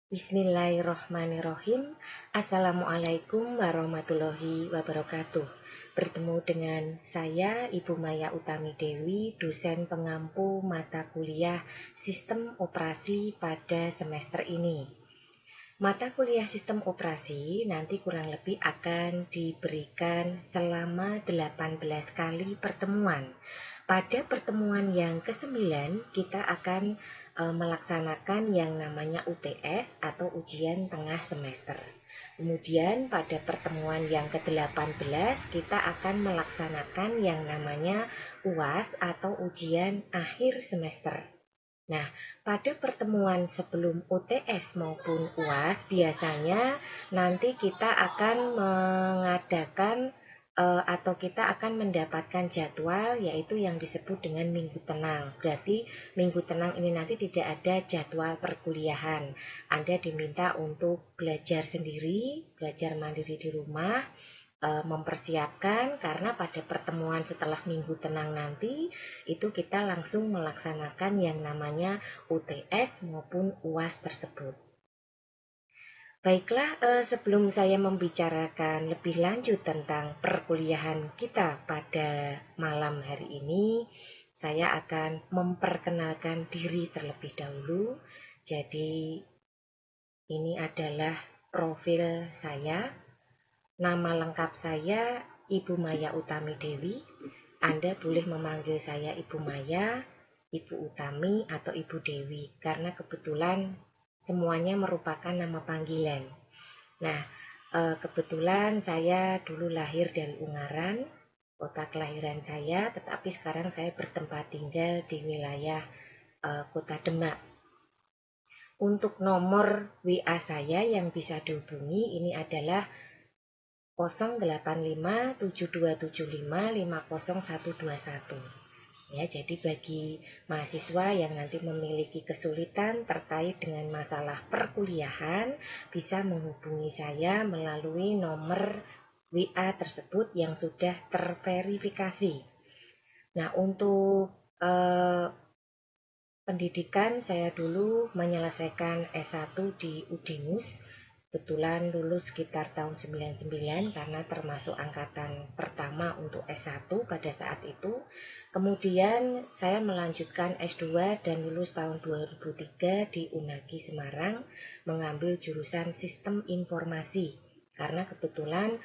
Bismillahirrohmanirrohim. Assalamualaikum warahmatullahi wabarakatuh. Bertemu dengan saya Ibu Maya Utami Dewi, dosen pengampu mata kuliah Sistem Operasi pada semester ini. Mata kuliah Sistem Operasi nanti kurang lebih akan diberikan selama 18 kali pertemuan. Pada pertemuan yang ke-9 kita akan melaksanakan yang namanya UTS atau ujian tengah semester. Kemudian pada pertemuan yang ke-18 kita akan melaksanakan yang namanya UAS atau ujian akhir semester. Nah, pada pertemuan sebelum UTS maupun UAS biasanya nanti kita akan mengadakan atau kita akan mendapatkan jadwal yaitu yang disebut dengan minggu tenang. Berarti minggu tenang ini nanti tidak ada jadwal perkuliahan. Anda diminta untuk belajar sendiri, belajar mandiri di rumah, mempersiapkan karena pada pertemuan setelah minggu tenang nanti itu kita langsung melaksanakan yang namanya UTS maupun UAS tersebut. Baiklah, sebelum saya membicarakan lebih lanjut tentang perkuliahan kita pada malam hari ini, saya akan memperkenalkan diri terlebih dahulu. Jadi, ini adalah profil saya. Nama lengkap saya Ibu Maya Utami Dewi. Anda boleh memanggil saya Ibu Maya, Ibu Utami, atau Ibu Dewi karena kebetulan semuanya merupakan nama panggilan. Nah, kebetulan saya dulu lahir dari Ungaran, kota kelahiran saya, tetapi sekarang saya bertempat tinggal di wilayah Kota Demak. Untuk nomor WA saya yang bisa dihubungi ini adalah 085727550121. Ya, jadi bagi mahasiswa yang nanti memiliki kesulitan terkait dengan masalah perkuliahan bisa menghubungi saya melalui nomor WA tersebut yang sudah terverifikasi. Nah, untuk pendidikan saya dulu menyelesaikan S1 di Udinus. Kebetulan lulus sekitar tahun 99 karena termasuk angkatan pertama untuk S1 pada saat itu. Kemudian saya melanjutkan S2 dan lulus tahun 2003 di Unagi Semarang mengambil jurusan Sistem Informasi. Karena kebetulan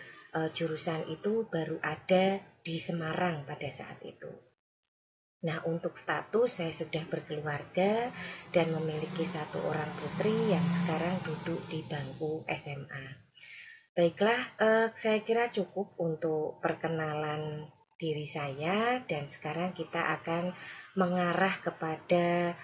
jurusan itu baru ada di Semarang pada saat itu. Nah, untuk status saya sudah berkeluarga dan memiliki satu orang putri yang sekarang duduk di bangku SMA. Baiklah, saya kira cukup untuk perkenalan diri saya dan sekarang kita akan mengarah kepada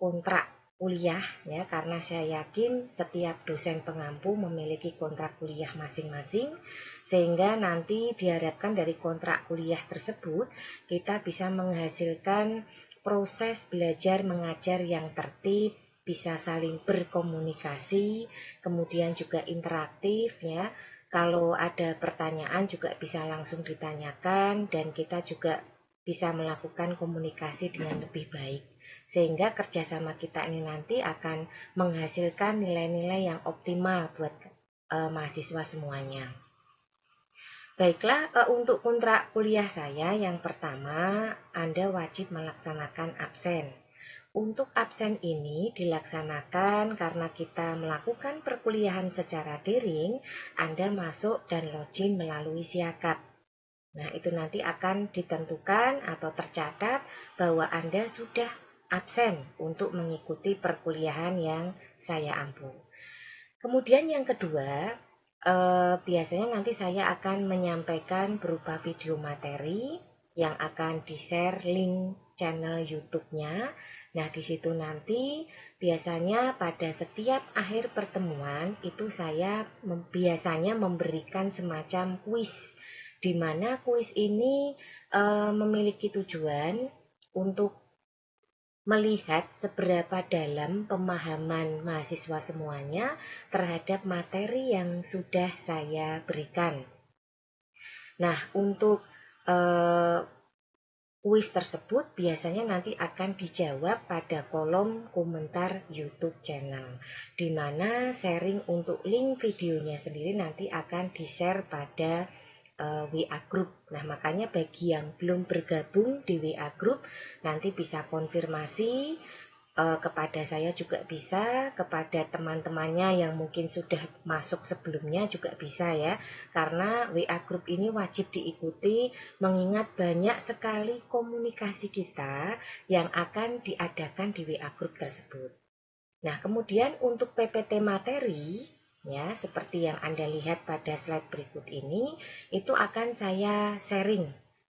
kontrak kuliah ya, karena saya yakin setiap dosen pengampu memiliki kontrak kuliah masing-masing sehingga nanti diharapkan dari kontrak kuliah tersebut kita bisa menghasilkan proses belajar mengajar yang tertib, bisa saling berkomunikasi, kemudian juga interaktif ya. Kalau ada pertanyaan juga bisa langsung ditanyakan dan kita juga bisa melakukan komunikasi dengan lebih baik. Sehingga kerjasama kita ini nanti akan menghasilkan nilai-nilai yang optimal buat mahasiswa semuanya. Baiklah, untuk kontrak kuliah saya yang pertama, Anda wajib melaksanakan absen. Untuk absen ini dilaksanakan karena kita melakukan perkuliahan secara daring, Anda masuk dan login melalui Siakat. Nah, itu nanti akan ditentukan atau tercatat bahwa Anda sudah absen untuk mengikuti perkuliahan yang saya ampu. Kemudian yang kedua, biasanya nanti saya akan menyampaikan berupa video materi yang akan di-share link channel YouTube-nya. Nah, di situ nanti biasanya pada setiap akhir pertemuan itu saya biasanya memberikan semacam kuis, di mana kuis ini memiliki tujuan untuk melihat seberapa dalam pemahaman mahasiswa semuanya terhadap materi yang sudah saya berikan. Nah, untuk kuis tersebut biasanya nanti akan dijawab pada kolom komentar YouTube channel, di mana sharing untuk link videonya sendiri nanti akan di-share pada WA Group. Nah, makanya bagi yang belum bergabung di WA Group, nanti bisa konfirmasi kepada saya juga bisa, kepada teman-temannya yang mungkin sudah masuk sebelumnya juga bisa ya. Karena WA Group ini wajib diikuti, mengingat banyak sekali komunikasi kita yang akan diadakan di WA Group tersebut. Nah, kemudian untuk PPT materi, ya, seperti yang Anda lihat pada slide berikut ini, itu akan saya sharing,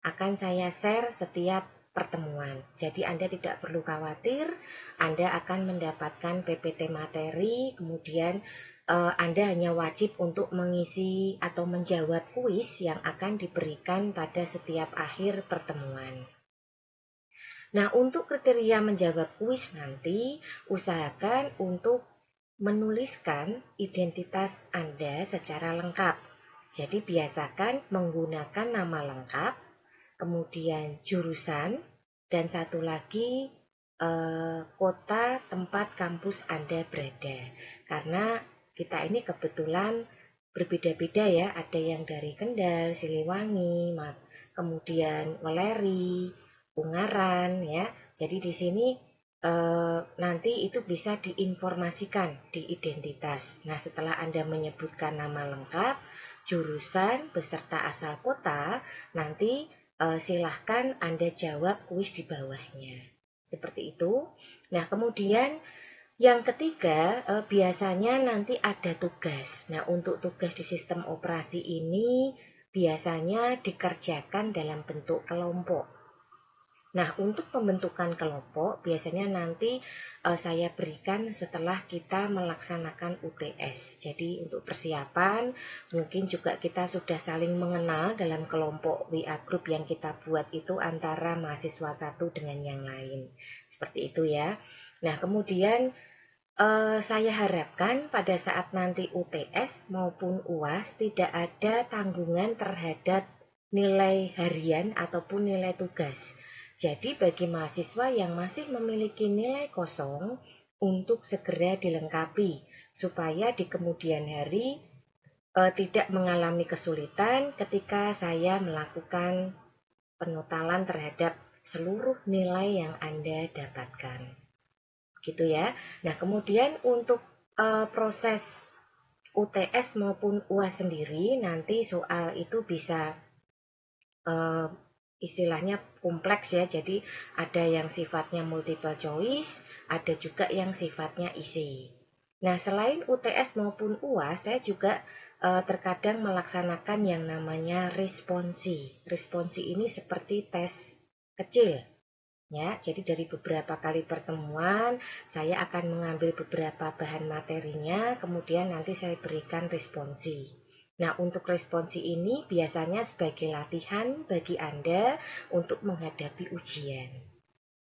akan saya share setiap pertemuan. Jadi Anda tidak perlu khawatir, Anda akan mendapatkan PPT materi, kemudian Anda hanya wajib untuk mengisi atau menjawab kuis yang akan diberikan pada setiap akhir pertemuan. Nah, untuk kriteria menjawab kuis nanti, usahakan untuk menuliskan identitas Anda secara lengkap. Jadi biasakan menggunakan nama lengkap, kemudian jurusan, dan satu lagi kota tempat kampus Anda berada. Karena kita ini kebetulan berbeda-beda ya, ada yang dari Kendal, Siliwangi, kemudian Weleri, Ungaran ya. Jadi di sini nanti itu bisa diinformasikan di identitas. Nah, setelah Anda menyebutkan nama lengkap, jurusan beserta asal kota, nanti silahkan Anda jawab kuis di bawahnya. Seperti itu. Nah, kemudian yang ketiga, biasanya nanti ada tugas. Nah, untuk tugas di sistem operasi ini biasanya dikerjakan dalam bentuk kelompok. Nah, untuk pembentukan kelompok biasanya nanti saya berikan setelah kita melaksanakan UTS. Jadi untuk persiapan mungkin juga kita sudah saling mengenal dalam kelompok WA Group yang kita buat itu antara mahasiswa satu dengan yang lain. Seperti itu ya. Nah, kemudian saya harapkan pada saat nanti UTS maupun UAS tidak ada tanggungan terhadap nilai harian ataupun nilai tugas. Jadi bagi mahasiswa yang masih memiliki nilai kosong untuk segera dilengkapi supaya di kemudian hari tidak mengalami kesulitan ketika saya melakukan penotalan terhadap seluruh nilai yang Anda dapatkan. Gitu ya. Nah, kemudian untuk proses UTS maupun UAS sendiri nanti soal itu bisa istilahnya kompleks ya, jadi ada yang sifatnya multiple choice, ada juga yang sifatnya isi. Nah, selain UTS maupun UAS, saya juga terkadang melaksanakan yang namanya responsi. Responsi ini seperti tes kecil. Ya, jadi dari beberapa kali pertemuan, saya akan mengambil beberapa bahan materinya, kemudian nanti saya berikan responsi. Nah, untuk responsi ini biasanya sebagai latihan bagi Anda untuk menghadapi ujian.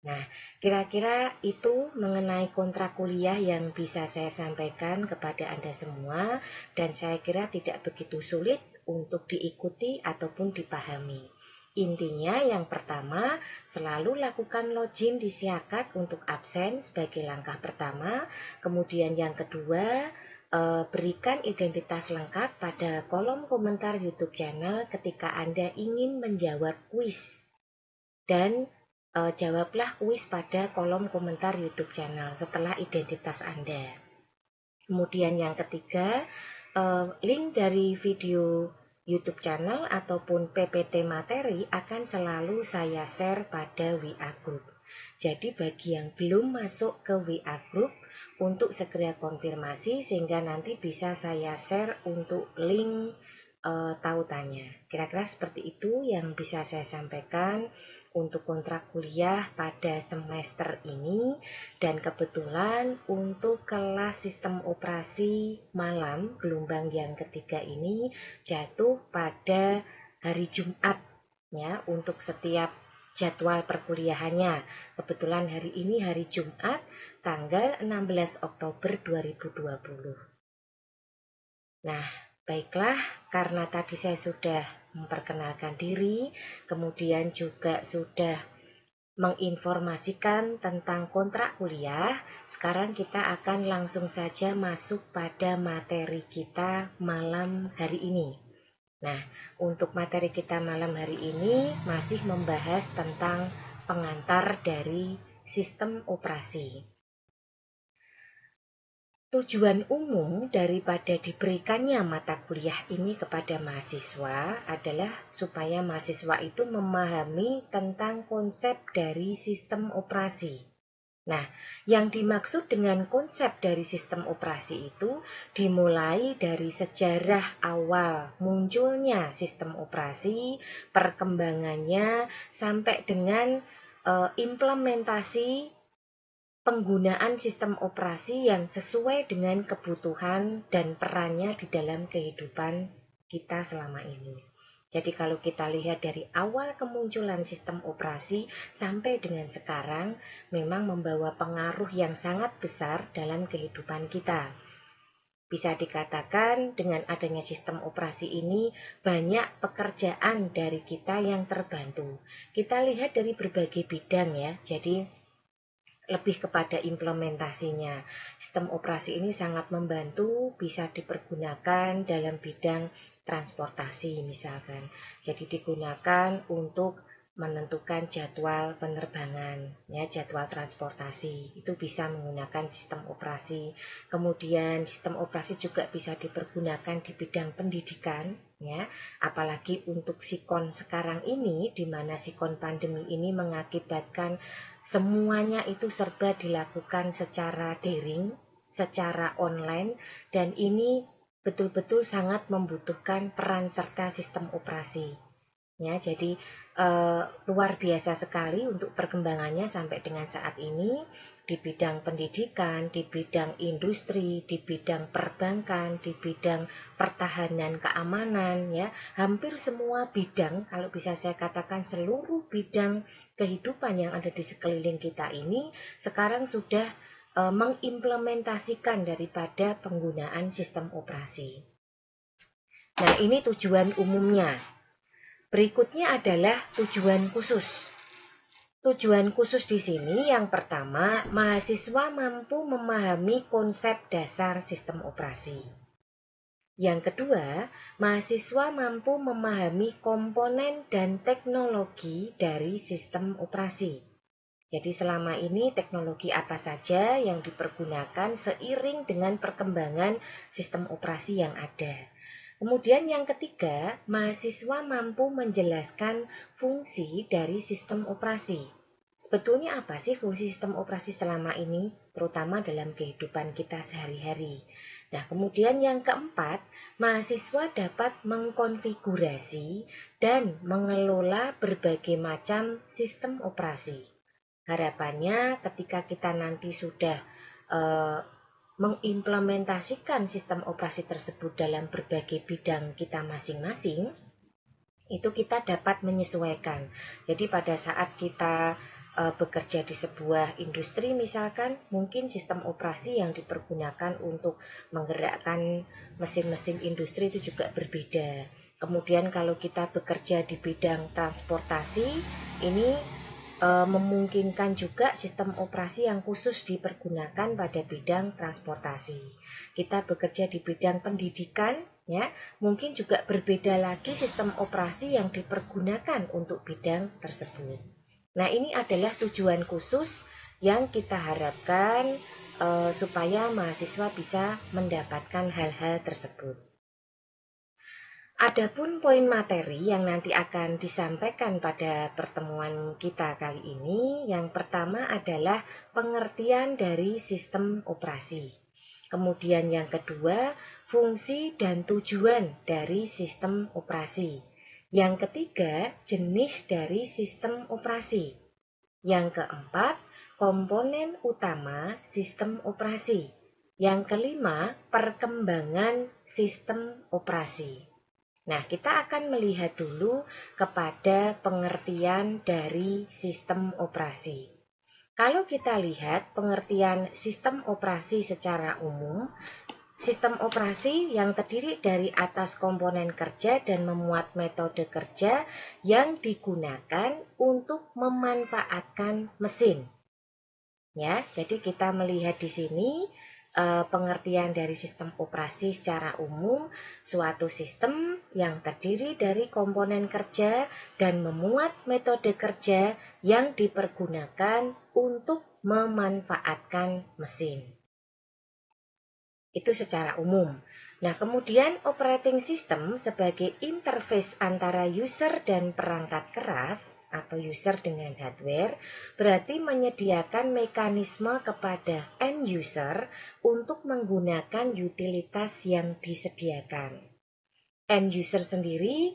Nah, kira-kira itu mengenai kontrak kuliah yang bisa saya sampaikan kepada Anda semua, dan saya kira tidak begitu sulit untuk diikuti ataupun dipahami. Intinya yang pertama, selalu lakukan login di Siakat untuk absen sebagai langkah pertama. Kemudian yang kedua, berikan identitas lengkap pada kolom komentar YouTube channel ketika Anda ingin menjawab kuis. Dan jawablah kuis pada kolom komentar YouTube channel setelah identitas Anda. Kemudian yang ketiga, link dari video YouTube channel ataupun PPT materi akan selalu saya share pada WA Group. Jadi bagi yang belum masuk ke WA Group, untuk segera konfirmasi sehingga nanti bisa saya share untuk link tautannya. Kira-kira seperti itu yang bisa saya sampaikan untuk kontrak kuliah pada semester ini, dan kebetulan untuk kelas sistem operasi malam gelombang yang ketiga ini jatuh pada hari Jumat ya untuk setiap jadwal perkuliahannya. Kebetulan hari ini hari Jumat tanggal 16 Oktober 2020. Nah, Baiklah, karena tadi saya sudah memperkenalkan diri, kemudian juga sudah menginformasikan tentang kontrak kuliah, sekarang kita akan langsung saja masuk pada materi kita malam hari ini. Nah, untuk materi kita malam hari ini masih membahas tentang pengantar dari sistem operasi. Tujuan umum daripada diberikannya mata kuliah ini kepada mahasiswa adalah supaya mahasiswa itu memahami tentang konsep dari sistem operasi. Nah, yang dimaksud dengan konsep dari sistem operasi itu dimulai dari sejarah awal munculnya sistem operasi, perkembangannya, sampai dengan implementasi penggunaan sistem operasi yang sesuai dengan kebutuhan dan perannya di dalam kehidupan kita selama ini. Jadi kalau kita lihat dari awal kemunculan sistem operasi sampai dengan sekarang, memang membawa pengaruh yang sangat besar dalam kehidupan kita. Bisa dikatakan dengan adanya sistem operasi ini banyak pekerjaan dari kita yang terbantu. Kita lihat dari berbagai bidang ya, jadi lebih kepada implementasinya. Sistem operasi ini sangat membantu, bisa dipergunakan dalam bidang transportasi misalkan. Jadi digunakan untuk menentukan jadwal penerbangan, ya, jadwal transportasi. Itu bisa menggunakan sistem operasi. Kemudian sistem operasi juga bisa dipergunakan di bidang pendidikan, ya. Apalagi untuk sikon sekarang ini, di mana sikon pandemi ini mengakibatkan semuanya itu serba dilakukan secara daring, secara online, dan ini betul-betul sangat membutuhkan peran serta sistem operasi. Ya, jadi luar biasa sekali untuk perkembangannya sampai dengan saat ini di bidang pendidikan, di bidang industri, di bidang perbankan, di bidang pertahanan keamanan, ya, hampir semua bidang, kalau bisa saya katakan seluruh bidang kehidupan yang ada di sekeliling kita ini sekarang sudah mengimplementasikan daripada penggunaan sistem operasi. Nah, ini tujuan umumnya. Berikutnya adalah tujuan khusus. Tujuan khusus di sini yang pertama, mahasiswa mampu memahami konsep dasar sistem operasi. Yang kedua, mahasiswa mampu memahami komponen dan teknologi dari sistem operasi. Jadi selama ini teknologi apa saja yang dipergunakan seiring dengan perkembangan sistem operasi yang ada. Kemudian yang ketiga, mahasiswa mampu menjelaskan fungsi dari sistem operasi. Sebetulnya apa sih fungsi sistem operasi selama ini, terutama dalam kehidupan kita sehari-hari? Nah, kemudian yang keempat, mahasiswa dapat mengkonfigurasi dan mengelola berbagai macam sistem operasi. Harapannya ketika kita nanti sudah mengimplementasikan sistem operasi tersebut dalam berbagai bidang kita masing-masing, itu kita dapat menyesuaikan. Jadi pada saat kita bekerja di sebuah industri misalkan, mungkin sistem operasi yang dipergunakan untuk menggerakkan mesin-mesin industri itu juga berbeda. Kemudian kalau kita bekerja di bidang transportasi, ini memungkinkan juga sistem operasi yang khusus dipergunakan pada bidang transportasi. Kita bekerja di bidang pendidikan, ya, mungkin juga berbeda lagi sistem operasi yang dipergunakan untuk bidang tersebut. Nah, ini adalah tujuan khusus yang kita harapkan supaya mahasiswa bisa mendapatkan hal-hal tersebut. Adapun poin materi yang nanti akan disampaikan pada pertemuan kita kali ini, yang pertama adalah pengertian dari sistem operasi. Kemudian yang kedua, fungsi dan tujuan dari sistem operasi. Yang ketiga, jenis dari sistem operasi. Yang keempat, komponen utama sistem operasi. Yang kelima, perkembangan sistem operasi. Nah, kita akan melihat dulu kepada pengertian dari sistem operasi. Kalau kita lihat pengertian sistem operasi secara umum, sistem operasi yang terdiri dari atas komponen kerja dan memuat metode kerja yang digunakan untuk memanfaatkan mesin. Ya, jadi kita melihat di sini pengertian dari sistem operasi secara umum, suatu sistem yang terdiri dari komponen kerja dan memuat metode kerja yang dipergunakan untuk memanfaatkan mesin. Itu secara umum. Nah, kemudian operating system sebagai interface antara user dan perangkat keras atau user dengan hardware, berarti menyediakan mekanisme kepada end user untuk menggunakan utilitas yang disediakan. End user sendiri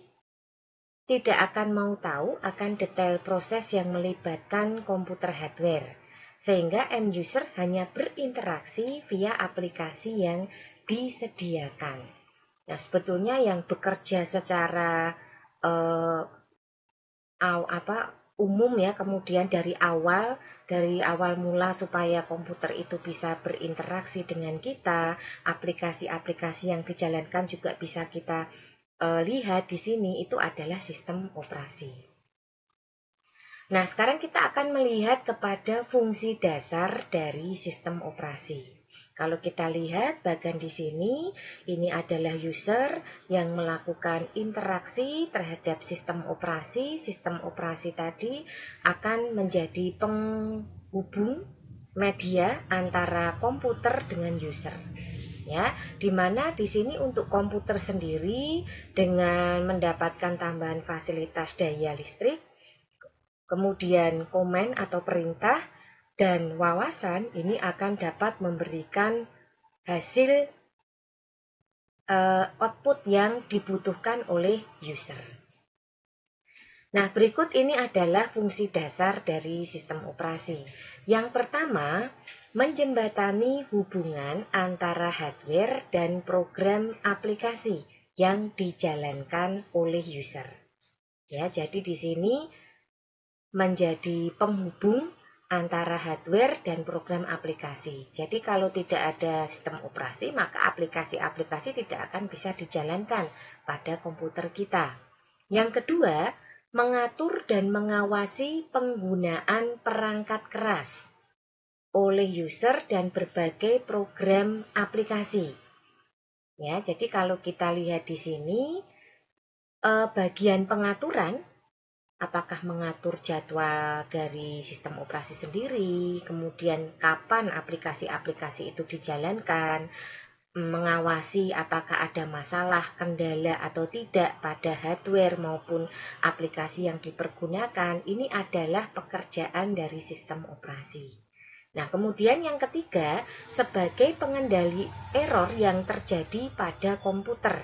tidak akan mau tahu akan detail proses yang melibatkan komputer hardware, sehingga end user hanya berinteraksi via aplikasi yang disediakan. Nah, sebetulnya yang bekerja secara umum ya, kemudian dari awal mula supaya komputer itu bisa berinteraksi dengan kita, aplikasi-aplikasi yang dijalankan juga bisa kita lihat di sini, itu adalah sistem operasi. Nah, sekarang kita akan melihat kepada fungsi dasar dari sistem operasi. Kalau kita lihat bagian di sini, ini adalah user yang melakukan interaksi terhadap sistem operasi. Sistem operasi tadi akan menjadi penghubung media antara komputer dengan user. Ya, dimana di sini untuk komputer sendiri dengan mendapatkan tambahan fasilitas daya listrik, kemudian komen atau perintah, dan wawasan ini akan dapat memberikan hasil output yang dibutuhkan oleh user. Nah, berikut ini adalah fungsi dasar dari sistem operasi. Yang pertama, menjembatani hubungan antara hardware dan program aplikasi yang dijalankan oleh user. Ya, jadi di sini menjadi penghubung antara hardware dan program aplikasi. Jadi kalau tidak ada sistem operasi, maka aplikasi-aplikasi tidak akan bisa dijalankan pada komputer kita. Yang kedua, mengatur dan mengawasi penggunaan perangkat keras oleh user dan berbagai program aplikasi. Ya, jadi kalau kita lihat di sini, bagian pengaturan, apakah mengatur jadwal dari sistem operasi sendiri, kemudian kapan aplikasi-aplikasi itu dijalankan, mengawasi apakah ada masalah, kendala atau tidak pada hardware maupun aplikasi yang dipergunakan, ini adalah pekerjaan dari sistem operasi. Nah, kemudian yang ketiga, sebagai pengendali error yang terjadi pada komputer.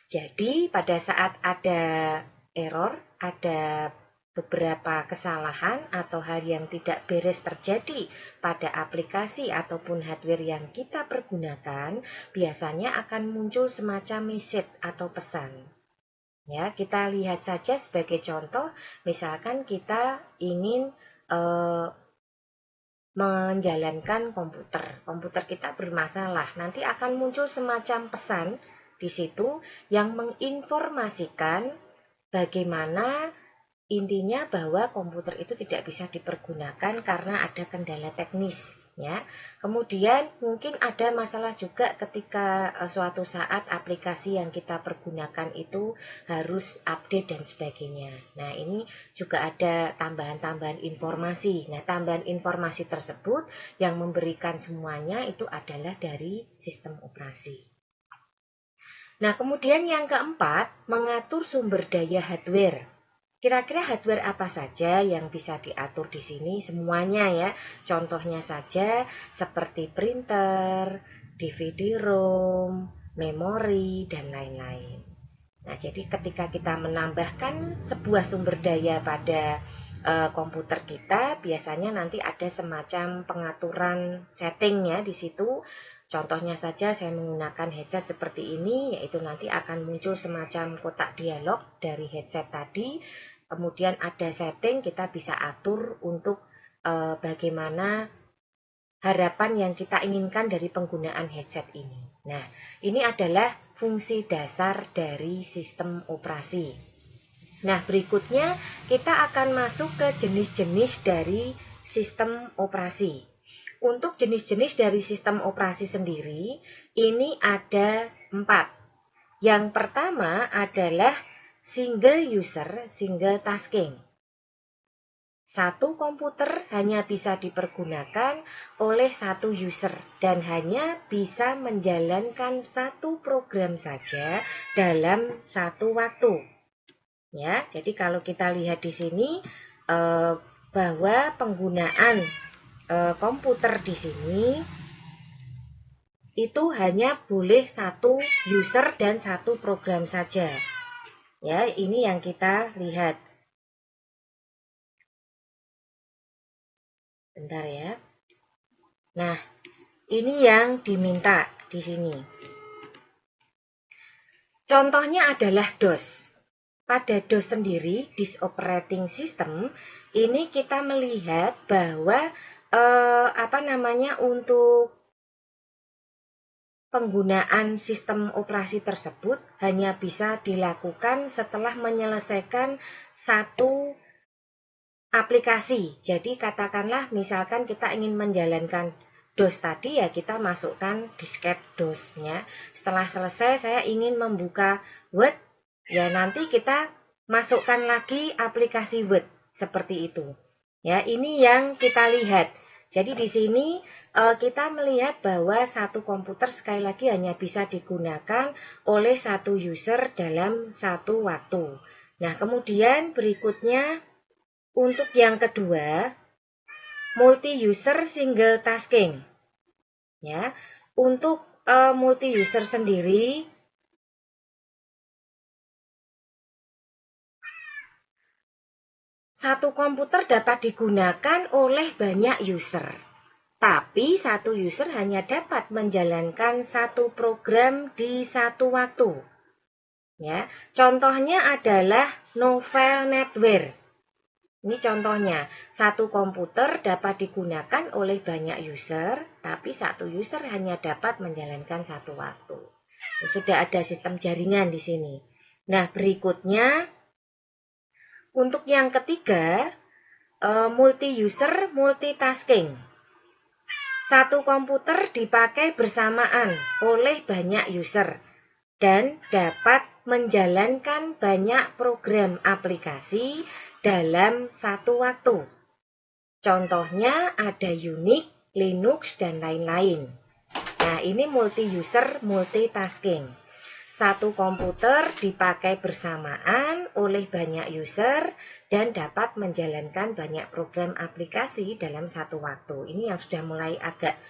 Jadi, pada saat ada error, ada beberapa kesalahan atau hal yang tidak beres terjadi pada aplikasi ataupun hardware yang kita pergunakan, biasanya akan muncul semacam message atau pesan. Ya, kita lihat saja sebagai contoh, misalkan kita ingin menjalankan komputer kita bermasalah, nanti akan muncul semacam pesan di situ yang menginformasikan bagaimana intinya bahwa komputer itu tidak bisa dipergunakan karena ada kendala teknis. Ya. Kemudian mungkin ada masalah juga ketika suatu saat aplikasi yang kita pergunakan itu harus update dan sebagainya. Nah, ini juga ada tambahan-tambahan informasi. Nah, tambahan informasi tersebut yang memberikan semuanya itu adalah dari sistem operasi. Nah, kemudian yang keempat, mengatur sumber daya hardware. Kira-kira hardware apa saja yang bisa diatur di sini? Semuanya ya. Contohnya saja seperti printer, DVD-ROM, memori, dan lain-lain. Nah, jadi ketika kita menambahkan sebuah sumber daya pada komputer kita, biasanya nanti ada semacam pengaturan setting ya di situ. Contohnya saja saya menggunakan headset seperti ini, yaitu nanti akan muncul semacam kotak dialog dari headset tadi. Kemudian ada setting, kita bisa atur untuk bagaimana harapan yang kita inginkan dari penggunaan headset ini. Nah, ini adalah fungsi dasar dari sistem operasi. Nah, berikutnya kita akan masuk ke jenis-jenis dari sistem operasi. Untuk jenis-jenis dari sistem operasi sendiri, ini ada 4. Yang pertama adalah single user, single tasking. Satu komputer hanya bisa dipergunakan oleh satu user dan hanya bisa menjalankan satu program saja dalam satu waktu. Ya, jadi kalau kita lihat di sini bahwa penggunaan komputer di sini itu hanya boleh satu user dan satu program saja. Ya, ini yang kita lihat. Bentar ya. Nah, ini yang diminta di sini. Contohnya adalah DOS. Pada DOS sendiri, disk operating system, ini kita melihat bahwa untuk penggunaan sistem operasi tersebut hanya bisa dilakukan setelah menyelesaikan satu aplikasi. Jadi katakanlah misalkan kita ingin menjalankan DOS tadi, ya kita masukkan disket DOS-nya. Setelah selesai saya ingin membuka Word, ya nanti kita masukkan lagi aplikasi Word seperti itu. Ya, ini yang kita lihat. Jadi di sini kita melihat bahwa satu komputer sekali lagi hanya bisa digunakan oleh satu user dalam satu waktu. Nah, kemudian berikutnya untuk yang kedua, multi-user single tasking. Ya, untuk multi-user sendiri, satu komputer dapat digunakan oleh banyak user. Tapi satu user hanya dapat menjalankan satu program di satu waktu. Ya, contohnya adalah novel netware. Ini contohnya, satu komputer dapat digunakan oleh banyak user, tapi satu user hanya dapat menjalankan satu waktu. Sudah ada sistem jaringan di sini. Nah, berikutnya, untuk yang ketiga, multi-user multitasking. Satu komputer dipakai bersamaan oleh banyak user dan dapat menjalankan banyak program aplikasi dalam satu waktu. Contohnya ada Unix, Linux, dan lain-lain. Nah, ini multi-user multitasking. Satu komputer dipakai bersamaan oleh banyak user dan dapat menjalankan banyak program aplikasi dalam satu waktu. Ini yang sudah mulai agak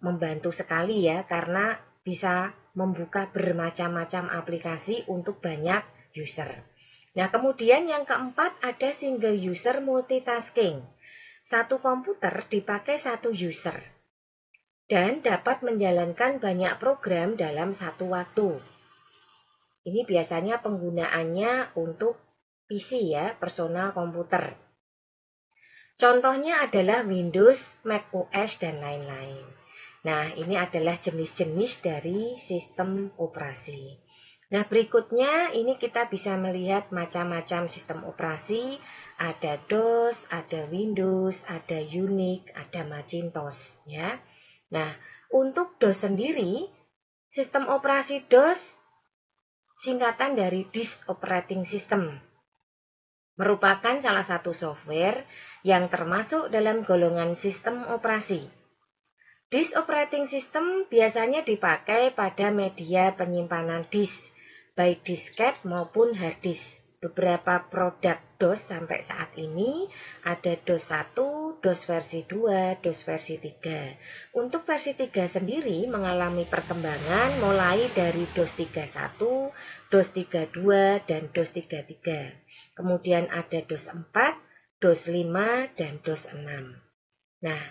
membantu sekali ya, karena bisa membuka bermacam-macam aplikasi untuk banyak user. Nah, kemudian yang keempat ada single user multitasking. Satu komputer dipakai satu user dan dapat menjalankan banyak program dalam satu waktu. Ini biasanya penggunaannya untuk PC ya, personal komputer. Contohnya adalah Windows, Mac OS, dan lain-lain. Nah, ini adalah jenis-jenis dari sistem operasi. Nah, berikutnya ini kita bisa melihat macam-macam sistem operasi. Ada DOS, ada Windows, ada Unix, ada Macintosh. Ya. Nah, untuk DOS sendiri, sistem operasi DOS singkatan dari Disk Operating System. Merupakan salah satu software yang termasuk dalam golongan sistem operasi. Disk Operating System biasanya dipakai pada media penyimpanan disk, baik disket maupun hard disk. Beberapa produk DOS sampai saat ini ada DOS 1, DOS versi 2, DOS versi 3. Untuk versi 3 sendiri mengalami perkembangan mulai dari DOS 31, DOS 32, dan DOS 33. Kemudian ada DOS 4, DOS 5, dan DOS 6. Nah,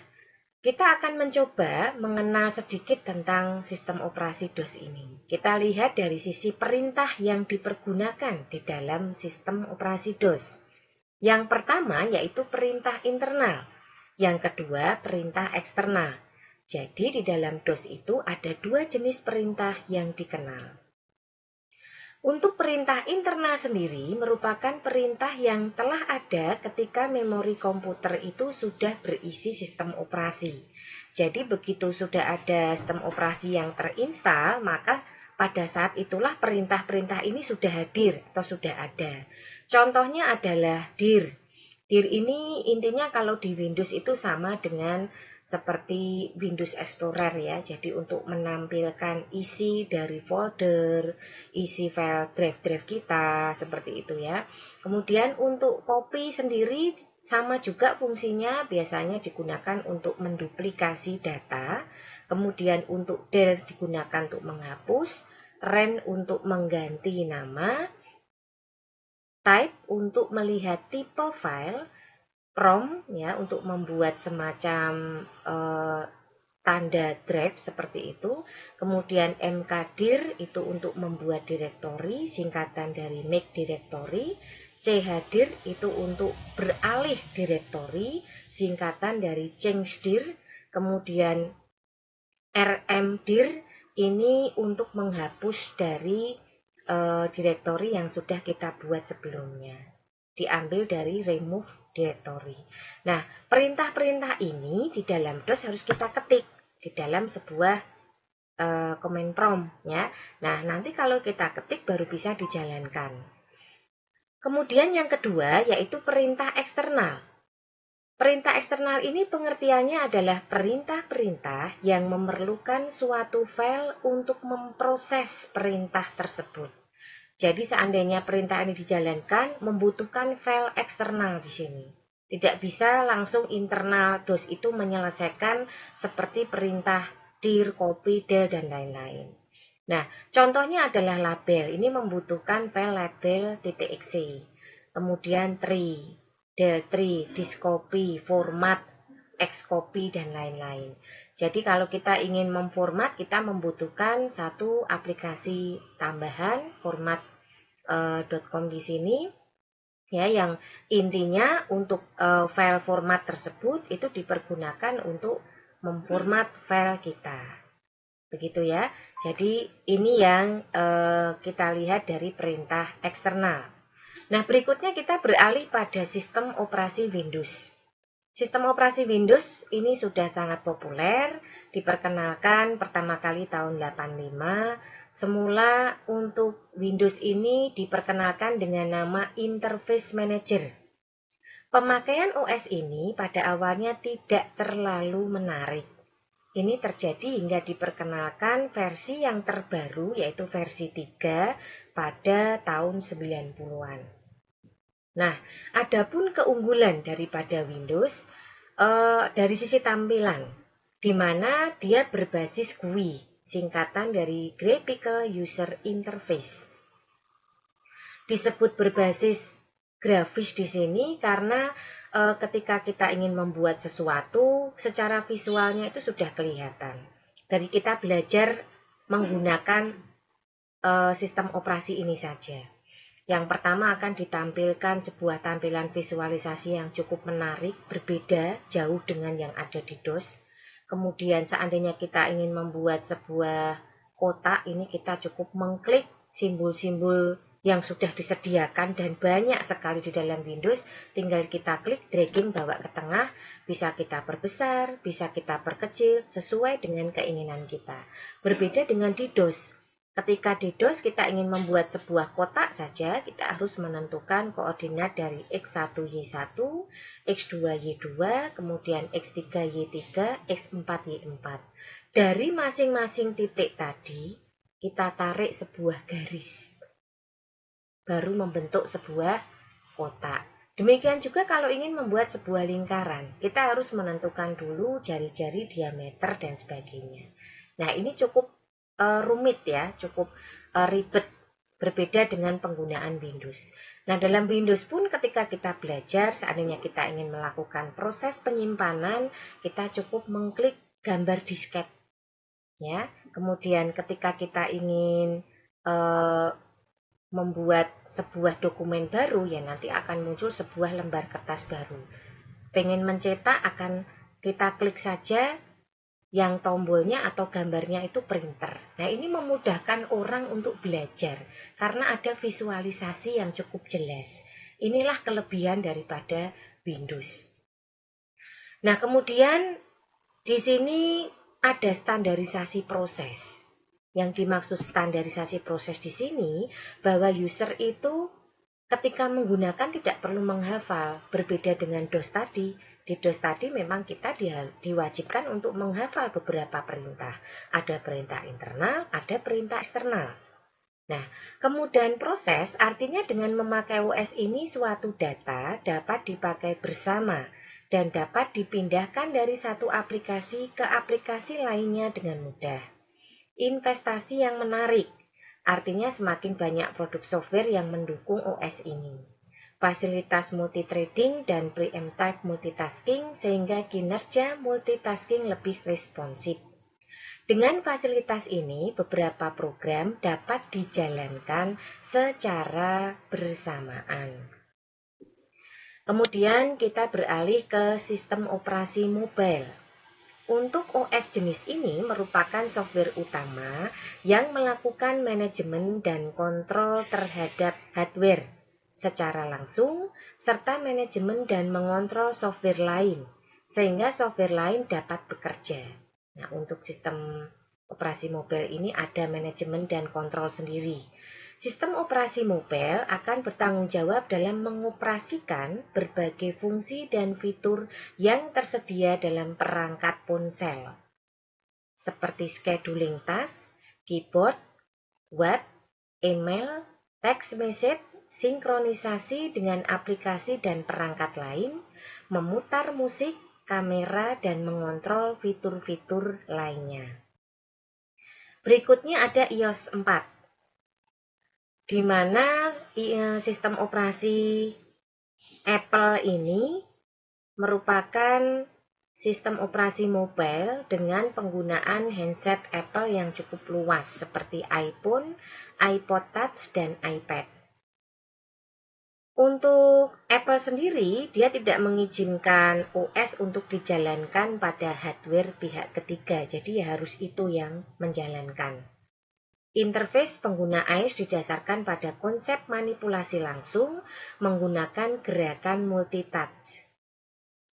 kita akan mencoba mengenal sedikit tentang sistem operasi DOS ini. Kita lihat dari sisi perintah yang dipergunakan di dalam sistem operasi DOS. Yang pertama yaitu perintah internal. Yang kedua, perintah eksternal. Jadi di dalam DOS itu ada dua jenis perintah yang dikenal. Untuk perintah internal sendiri merupakan perintah yang telah ada ketika memori komputer itu sudah berisi sistem operasi. Jadi begitu sudah ada sistem operasi yang terinstal, maka pada saat itulah perintah-perintah ini sudah hadir atau sudah ada. Contohnya adalah dir. Dir ini intinya kalau di Windows itu sama dengan seperti Windows Explorer ya. Jadi untuk menampilkan isi dari folder, isi file drive-drive kita, seperti itu ya. Kemudian untuk copy sendiri sama juga fungsinya, biasanya digunakan untuk menduplikasi data. Kemudian untuk del digunakan untuk menghapus, ren untuk mengganti nama, type untuk melihat tipe file, prom ya untuk membuat semacam tanda drive seperti itu. Kemudian mkdir itu untuk membuat direktori, singkatan dari make directory. Chdir itu untuk beralih direktori, singkatan dari change dir. Kemudian rmdir ini untuk menghapus dari direktori yang sudah kita buat sebelumnya. Diambil dari remove directory. Nah, perintah-perintah ini di dalam DOS harus kita ketik di dalam sebuah command prompt ya. Nah, nanti kalau kita ketik baru bisa dijalankan. Kemudian yang kedua yaitu perintah eksternal. Perintah eksternal ini pengertiannya adalah perintah-perintah yang memerlukan suatu file untuk memproses perintah tersebut. Jadi seandainya perintah ini dijalankan, membutuhkan file eksternal di sini. Tidak bisa langsung internal DOS itu menyelesaikan seperti perintah dir, copy, del, dan lain-lain. Nah, contohnya adalah label. Ini membutuhkan file label.exe. Kemudian tree, del tree, discopy, format, xcopy, dan lain-lain. Jadi kalau kita ingin memformat, kita membutuhkan satu aplikasi tambahan format .com di sini ya, yang intinya untuk file format tersebut itu dipergunakan untuk memformat file kita. Begitu ya. Jadi ini yang kita lihat dari perintah eksternal. Nah, berikutnya kita beralih pada sistem operasi Windows. Sistem operasi Windows ini sudah sangat populer, diperkenalkan pertama kali tahun 85. Semula untuk Windows ini diperkenalkan dengan nama Interface Manager. Pemakaian OS ini pada awalnya tidak terlalu menarik. Ini terjadi hingga diperkenalkan versi yang terbaru yaitu versi 3 pada tahun 90-an. Nah, adapun keunggulan daripada Windows dari sisi tampilan, di mana dia berbasis GUI, singkatan dari Graphical User Interface. Disebut berbasis grafis di sini karena ketika kita ingin membuat sesuatu, secara visualnya itu sudah kelihatan. Dari kita belajar menggunakan sistem operasi ini saja. Yang pertama akan ditampilkan sebuah tampilan visualisasi yang cukup menarik, berbeda jauh dengan yang ada di DOS. Kemudian seandainya kita ingin membuat sebuah kotak, ini kita cukup mengklik simbol-simbol yang sudah disediakan dan banyak sekali di dalam Windows. Tinggal kita klik, dragging bawa ke tengah, bisa kita perbesar, bisa kita perkecil sesuai dengan keinginan kita. Berbeda dengan di DOS. Ketika di DOS kita ingin membuat sebuah kotak saja, kita harus menentukan koordinat dari X1Y1, X2Y2, kemudian X3Y3, X4Y4. Dari masing-masing titik tadi, kita tarik sebuah garis. Baru membentuk sebuah kotak. Demikian juga kalau ingin membuat sebuah lingkaran, kita harus menentukan dulu jari-jari, diameter, dan sebagainya. Nah, ini cukup rumit ya, cukup ribet, berbeda dengan penggunaan Windows. Nah, dalam Windows pun ketika kita belajar, seandainya kita ingin melakukan proses penyimpanan, kita cukup mengklik gambar disket. Ya, kemudian ketika kita ingin membuat sebuah dokumen baru, ya nanti akan muncul sebuah lembar kertas baru. pengen mencetak akan kita klik saja yang tombolnya atau gambarnya itu printer. Nah, ini memudahkan orang untuk belajar karena ada visualisasi yang cukup jelas. Inilah kelebihan daripada Windows. Nah, kemudian di sini ada standarisasi proses. Yang dimaksud standarisasi proses di sini bahwa user itu ketika menggunakan tidak perlu menghafal, berbeda dengan DOS tadi. Di DOS tadi memang kita diwajibkan untuk menghafal beberapa perintah. Ada perintah internal, ada perintah eksternal. Nah, kemudian proses artinya dengan memakai OS ini suatu data dapat dipakai bersama dan dapat dipindahkan dari satu aplikasi ke aplikasi lainnya dengan mudah. Investasi yang menarik, artinya semakin banyak produk software yang mendukung OS ini. Fasilitas multithreading dan preemptive multitasking sehingga kinerja multitasking lebih responsif. Dengan fasilitas ini, beberapa program dapat dijalankan secara bersamaan. Kemudian kita beralih ke sistem operasi mobile. Untuk OS jenis ini merupakan software utama yang melakukan manajemen dan kontrol terhadap hardware secara langsung, serta manajemen dan mengontrol software lain, sehingga software lain dapat bekerja. Nah, untuk sistem operasi mobile ini ada manajemen dan kontrol sendiri. Sistem operasi mobile akan bertanggung jawab dalam mengoperasikan berbagai fungsi dan fitur yang tersedia dalam perangkat ponsel, seperti scheduling task, keyboard, web, email, text message, sinkronisasi dengan aplikasi dan perangkat lain, memutar musik, kamera, dan mengontrol fitur-fitur lainnya. Berikutnya ada iOS 4, di mana sistem operasi Apple ini merupakan sistem operasi mobile dengan penggunaan handset Apple yang cukup luas seperti iPhone, iPod Touch, dan iPad. Untuk Apple sendiri, dia tidak mengizinkan OS untuk dijalankan pada hardware pihak ketiga, jadi harus itu yang menjalankan. Interface pengguna iOS didasarkan pada konsep manipulasi langsung menggunakan gerakan multitouch.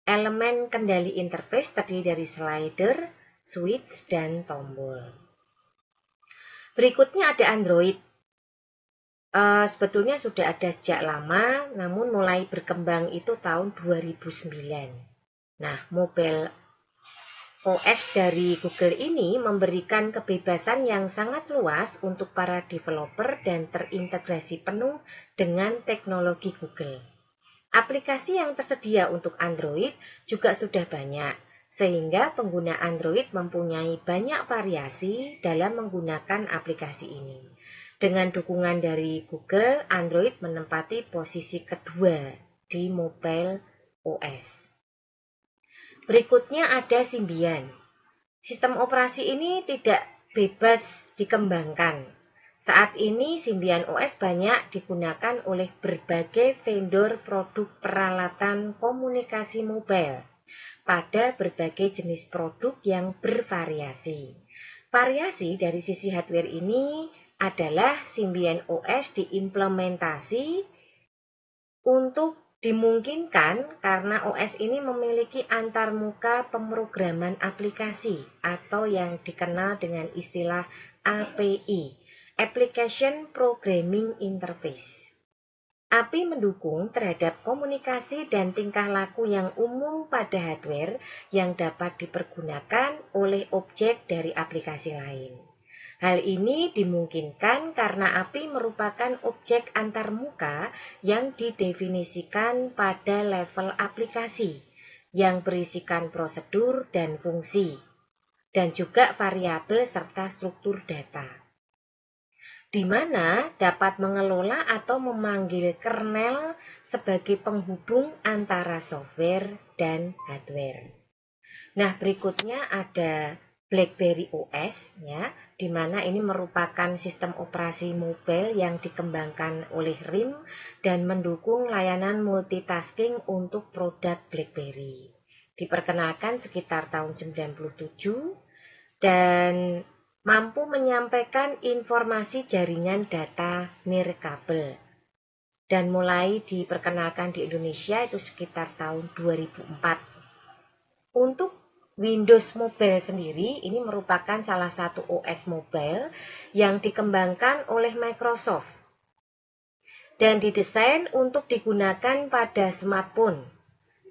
Elemen kendali interface terdiri dari slider, switch, dan tombol. Berikutnya ada Android. Sebetulnya sudah ada sejak lama, namun mulai berkembang itu tahun 2009. Nah, mobile OS dari Google ini memberikan kebebasan yang sangat luas untuk para developer dan terintegrasi penuh dengan teknologi Google. Aplikasi yang tersedia untuk Android juga sudah banyak, sehingga pengguna Android mempunyai banyak variasi dalam menggunakan aplikasi ini. Dengan dukungan dari Google, Android menempati posisi kedua di mobile OS. Berikutnya ada Symbian. Sistem operasi ini tidak bebas dikembangkan. Saat ini Symbian OS banyak digunakan oleh berbagai vendor produk peralatan komunikasi mobile pada berbagai jenis produk yang bervariasi. Variasi dari sisi hardware ini adalah Symbian OS diimplementasi untuk dimungkinkan karena OS ini memiliki antarmuka pemrograman aplikasi atau yang dikenal dengan istilah API, Application Programming Interface. API mendukung terhadap komunikasi dan tingkah laku yang umum pada hardware yang dapat dipergunakan oleh objek dari aplikasi lain. Hal ini dimungkinkan karena API merupakan objek antarmuka yang didefinisikan pada level aplikasi, yang berisikan prosedur dan fungsi, dan juga variabel serta struktur data, di mana dapat mengelola atau memanggil kernel sebagai penghubung antara software dan hardware. Nah, berikutnya ada BlackBerry OS, ya, di mana ini merupakan sistem operasi mobile yang dikembangkan oleh RIM dan mendukung layanan multitasking untuk produk BlackBerry. Diperkenalkan sekitar tahun 97 dan mampu menyampaikan informasi jaringan data nirkabel. Dan mulai diperkenalkan di Indonesia itu sekitar tahun 2004. Untuk Windows Mobile sendiri ini merupakan salah satu OS mobile yang dikembangkan oleh Microsoft dan didesain untuk digunakan pada smartphone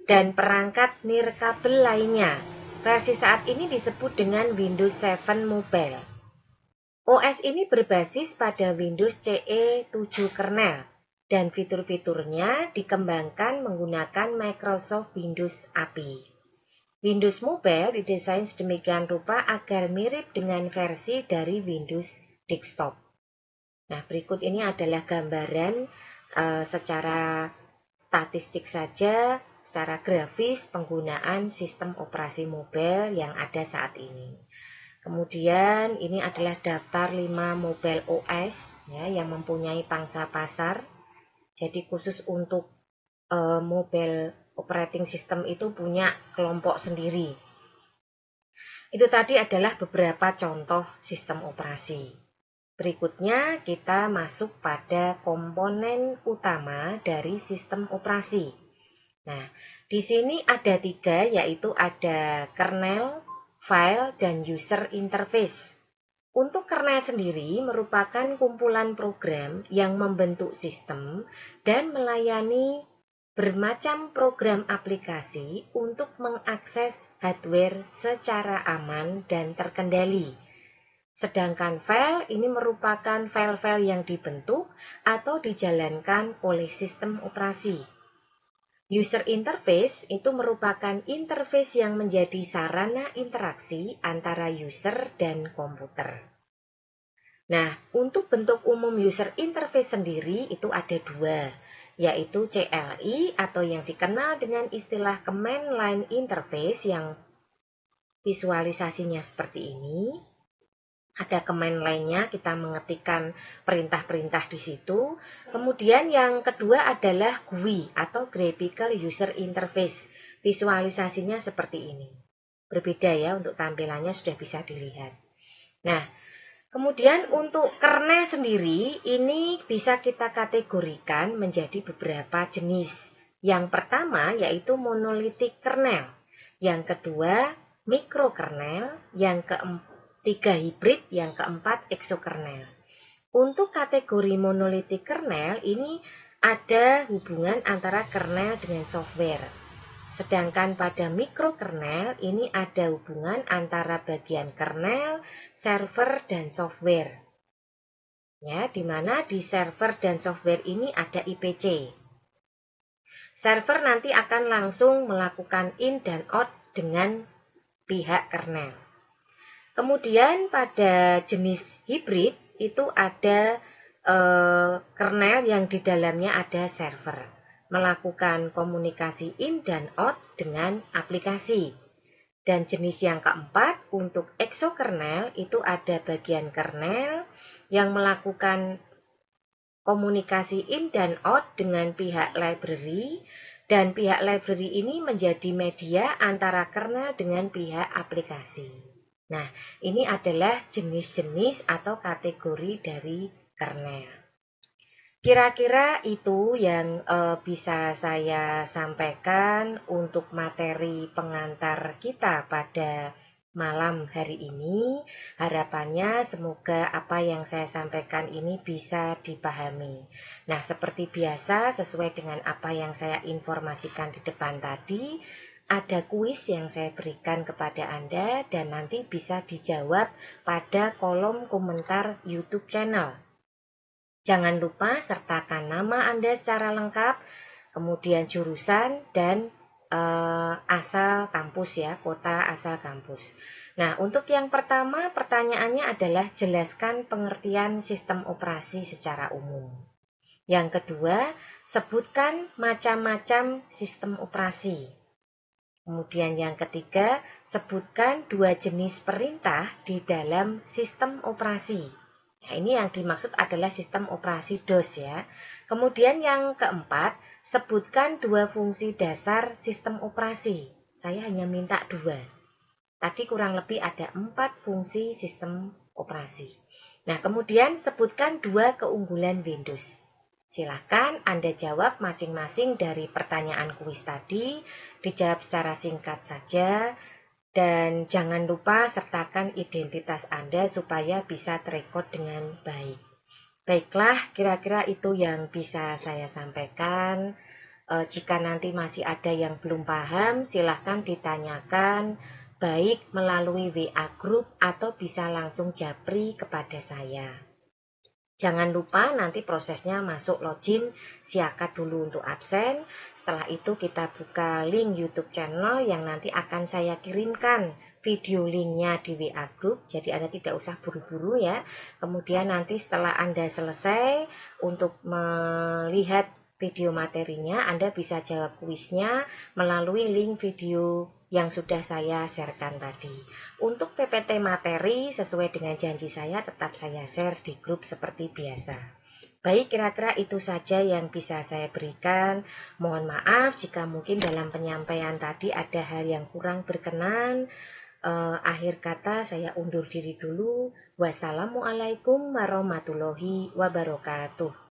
dan perangkat nirkabel lainnya. Versi saat ini disebut dengan Windows 7 Mobile. OS ini berbasis pada Windows CE 7 kernel dan fitur-fiturnya dikembangkan menggunakan Microsoft Windows API. Windows Mobile didesain sedemikian rupa agar mirip dengan versi dari Windows Desktop. Nah, berikut ini adalah gambaran secara statistik saja, secara grafis penggunaan sistem operasi mobile yang ada saat ini. Kemudian ini adalah daftar 5 mobile OS ya, yang mempunyai pangsa pasar. Jadi khusus untuk mobile operating system itu punya kelompok sendiri. Itu tadi adalah beberapa contoh sistem operasi. Berikutnya kita masuk pada komponen utama dari sistem operasi. Nah, di sini ada 3, yaitu ada kernel, file, dan user interface. Untuk kernel sendiri merupakan kumpulan program yang membentuk sistem dan melayani bermacam program aplikasi untuk mengakses hardware secara aman dan terkendali. Sedangkan file ini merupakan file-file yang dibentuk atau dijalankan oleh sistem operasi. User interface itu merupakan interface yang menjadi sarana interaksi antara user dan komputer. Nah, untuk bentuk umum user interface sendiri itu ada 2. Yaitu CLI atau yang dikenal dengan istilah Command Line Interface yang visualisasinya seperti ini. Ada command line-nya, kita mengetikkan perintah-perintah di situ. Kemudian yang kedua adalah GUI atau Graphical User Interface. Visualisasinya seperti ini. Berbeda ya, untuk tampilannya sudah bisa dilihat. Nah, kemudian untuk kernel sendiri, ini bisa kita kategorikan menjadi beberapa jenis. Yang pertama yaitu monolithic kernel. Yang kedua mikrokernel. Yang ketiga hybrid. Yang keempat exokernel. Untuk kategori monolithic kernel ini ada hubungan antara kernel dengan software. Sedangkan pada mikrokernel ini ada hubungan antara bagian kernel, server, dan software. Ya, di mana di server dan software ini ada IPC. Server nanti akan langsung melakukan in dan out dengan pihak kernel. Kemudian pada jenis hybrid itu ada kernel yang di dalamnya ada server. Melakukan komunikasi in dan out dengan aplikasi. Dan jenis yang keempat untuk exokernel itu ada bagian kernel yang melakukan komunikasi in dan out dengan pihak library, dan pihak library ini menjadi media antara kernel dengan pihak aplikasi. Nah, ini adalah jenis-jenis atau kategori dari kernel. Kira-kira itu yang bisa saya sampaikan untuk materi pengantar kita pada malam hari ini. Harapannya semoga apa yang saya sampaikan ini bisa dipahami. Nah, seperti biasa sesuai dengan apa yang saya informasikan di depan tadi, ada kuis yang saya berikan kepada Anda dan nanti bisa dijawab pada kolom komentar YouTube channel. Jangan lupa sertakan nama Anda secara lengkap, kemudian jurusan dan asal kampus ya, kota asal kampus. Nah, untuk yang pertama pertanyaannya adalah jelaskan pengertian sistem operasi secara umum. Yang kedua, sebutkan macam-macam sistem operasi. Kemudian yang ketiga, sebutkan 2 jenis perintah di dalam sistem operasi. Nah, ini yang dimaksud adalah sistem operasi DOS ya. Kemudian yang keempat, sebutkan 2 fungsi dasar sistem operasi. Saya hanya minta 2. Tadi kurang lebih ada 4 fungsi sistem operasi. Nah, kemudian sebutkan 2 keunggulan Windows. Silahkan Anda jawab masing-masing dari pertanyaan kuis tadi, dijawab secara singkat saja, dan jangan lupa sertakan identitas Anda supaya bisa terekod dengan baik. Baiklah, kira-kira itu yang bisa saya sampaikan. Jika nanti masih ada yang belum paham, silahkan ditanyakan baik melalui WA Group atau bisa langsung japri kepada saya. Jangan lupa nanti prosesnya masuk login, siakat dulu untuk absen. Setelah itu kita buka link YouTube channel yang nanti akan saya kirimkan video linknya di WA Group. Jadi Anda tidak usah buru-buru ya. Kemudian nanti setelah Anda selesai untuk melihat video materinya, Anda bisa jawab kuisnya melalui link video yang sudah saya sharekan tadi. Untuk PPT materi, sesuai dengan janji saya, tetap saya share di grup seperti biasa. Baik, kira-kira itu saja yang bisa saya berikan. Mohon maaf jika mungkin dalam penyampaian tadi ada hal yang kurang berkenan. Akhir kata saya undur diri dulu. Wassalamualaikum warahmatullahi wabarakatuh.